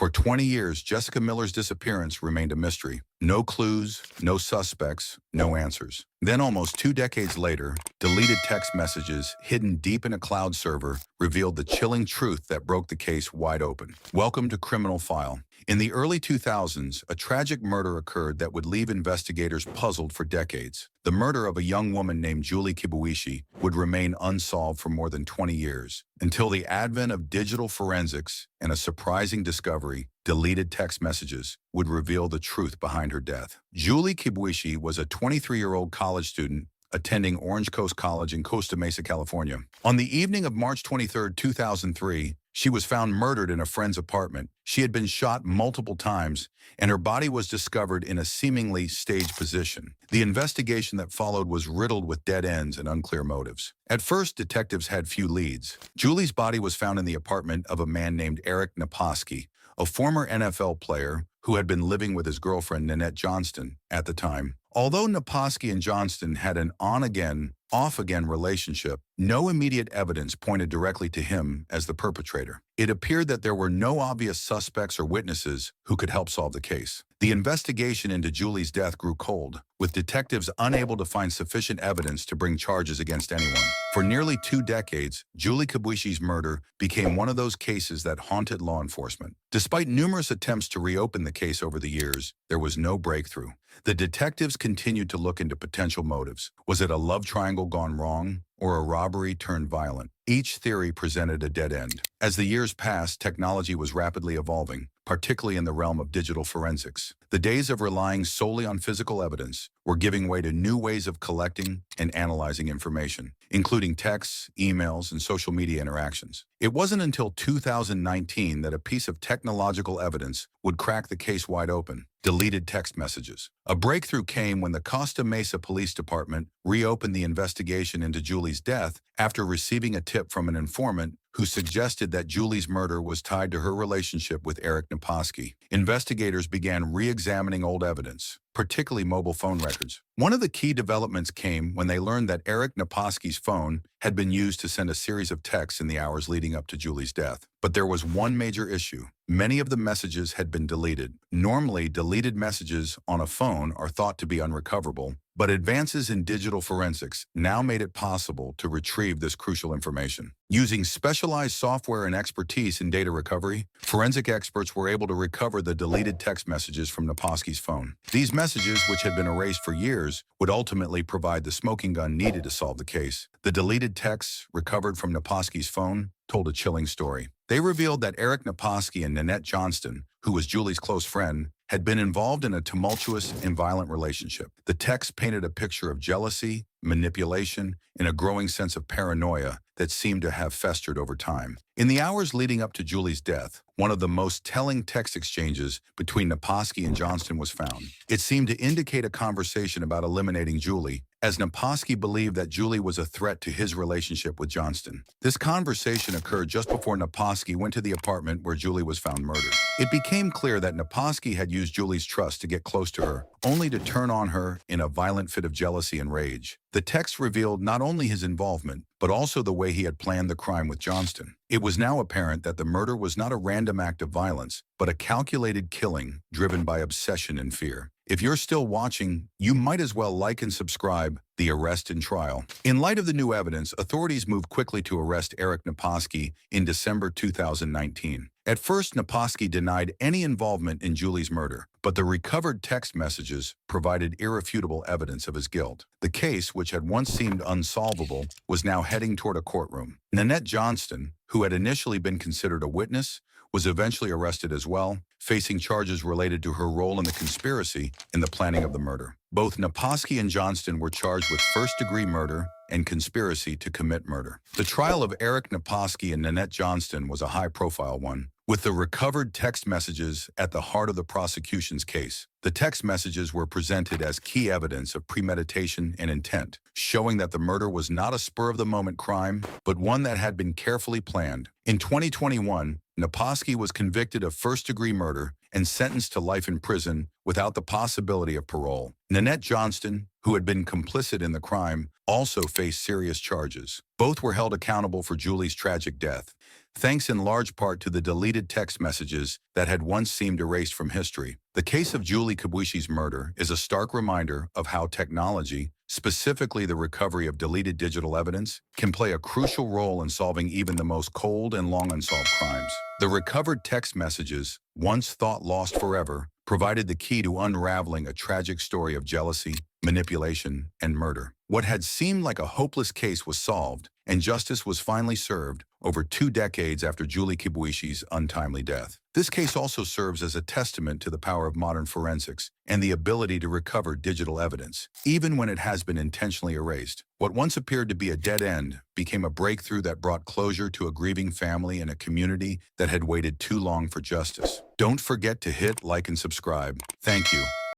For 20 years, Jessica Miller's disappearance remained a mystery. No clues, no suspects, no answers. Then almost 2 decades later, deleted text messages hidden deep in a cloud server revealed the chilling truth that broke the case wide open. Welcome to Criminal File. In the early 2000s, a tragic murder occurred that would leave investigators puzzled for decades. The murder of a young woman named Julie Kibuishi would remain unsolved for more than 20 years, until the advent of digital forensics and a surprising discovery: deleted text messages would reveal the truth behind her death. Julie Kibuishi was a 23-year-old college student attending Orange Coast College in Costa Mesa, California. On the evening of March 23, 2003, she was found murdered in a friend's apartment. She had been shot multiple times, and her body was discovered in a seemingly staged position. The investigation that followed was riddled with dead ends and unclear motives. At first, detectives had few leads. Julie's body was found in the apartment of a man named Eric Naposki, a former NFL player who had been living with his girlfriend Nanette Johnston at the time. Although Naposki and Johnston had an on-again, off-again relationship, no immediate evidence pointed directly to him as the perpetrator. It appeared that there were no obvious suspects or witnesses who could help solve the case. The investigation into Julie's death grew cold, with detectives unable to find sufficient evidence to bring charges against anyone. For nearly 2 decades, Julie Kibuishi's murder became one of those cases that haunted law enforcement. Despite numerous attempts to reopen the case over the years, there was no breakthrough. The detectives continued to look into potential motives. Was it a love triangle gone wrong, or a robbery turned violent? Each theory presented a dead end. As the years passed, technology was rapidly evolving, particularly in the realm of digital forensics. The days of relying solely on physical evidence were giving way to new ways of collecting and analyzing information, including texts, emails, and social media interactions. It wasn't until 2019 that a piece of technological evidence would crack the case wide open: deleted text messages. A breakthrough came when the Costa Mesa Police Department reopened the investigation into Julie's death after receiving a tip from an informant who suggested that Julie's murder was tied to her relationship with Eric Naposki. Investigators began re-examining old evidence, particularly mobile phone records. One of the key developments came when they learned that Eric Naposki's phone had been used to send a series of texts in the hours leading up to Julie's death. But there was one major issue. Many of the messages had been deleted. Normally, deleted messages on a phone are thought to be unrecoverable, but advances in digital forensics now made it possible to retrieve this crucial information. Using specialized software and expertise in data recovery, forensic experts were able to recover the deleted text messages from Naposki's phone. These messages, which had been erased for years, would ultimately provide the smoking gun needed to solve the case. The deleted texts recovered from Naposki's phone told a chilling story. They revealed that Eric Naposki and Nanette Johnston, who was Julie's close friend, had been involved in a tumultuous and violent relationship. The text painted a picture of jealousy, manipulation, and a growing sense of paranoia that seemed to have festered over time. In the hours leading up to Julie's death, one of the most telling text exchanges between Naposki and Johnston was found. It seemed to indicate a conversation about eliminating Julie, as Naposki believed that Julie was a threat to his relationship with Johnston. This conversation occurred just before Naposki went to the apartment where Julie was found murdered. It became clear that Naposki had used Julie's trust to get close to her, only to turn on her in a violent fit of jealousy and rage. The text revealed not only his involvement, but also the way he had planned the crime with Johnston. It was now apparent that the murder was not a random act of violence, but a calculated killing driven by obsession and fear. If you're still watching, you might as well like and subscribe. The arrest and trial. In light of the new evidence, authorities moved quickly to arrest Eric Naposki in December 2019. At first, Naposki denied any involvement in Julie's murder, but the recovered text messages provided irrefutable evidence of his guilt. The case, which had once seemed unsolvable, was now heading toward a courtroom. Nanette Johnston, who had initially been considered a witness, was eventually arrested as well, facing charges related to her role in the conspiracy in the planning of the murder. Both Naposki and Johnston were charged with first-degree murder and conspiracy to commit murder. The trial of Eric Naposki and Nanette Johnston was a high-profile one, with the recovered text messages at the heart of the prosecution's case. The text messages were presented as key evidence of premeditation and intent, showing that the murder was not a spur-of-the-moment crime, but one that had been carefully planned. In 2021, Naposki was convicted of first-degree murder and sentenced to life in prison without the possibility of parole. Nanette Johnston, who had been complicit in the crime, also faced serious charges. Both were held accountable for Julie's tragic death, thanks in large part to the deleted text messages that had once seemed erased from history. The case of Julie Kibwishi's murder is a stark reminder of how technology, specifically the recovery of deleted digital evidence, can play a crucial role in solving even the most cold and long unsolved crimes. The recovered text messages, once thought lost forever, provided the key to unraveling a tragic story of jealousy, manipulation, and murder. What had seemed like a hopeless case was solved, and justice was finally served over 2 decades after Julie Kibwishi's untimely death. This case also serves as a testament to the power of modern forensics and the ability to recover digital evidence, even when it has been intentionally erased. What once appeared to be a dead end became a breakthrough that brought closure to a grieving family and a community that had waited too long for justice. Don't forget to hit like and subscribe. Thank you.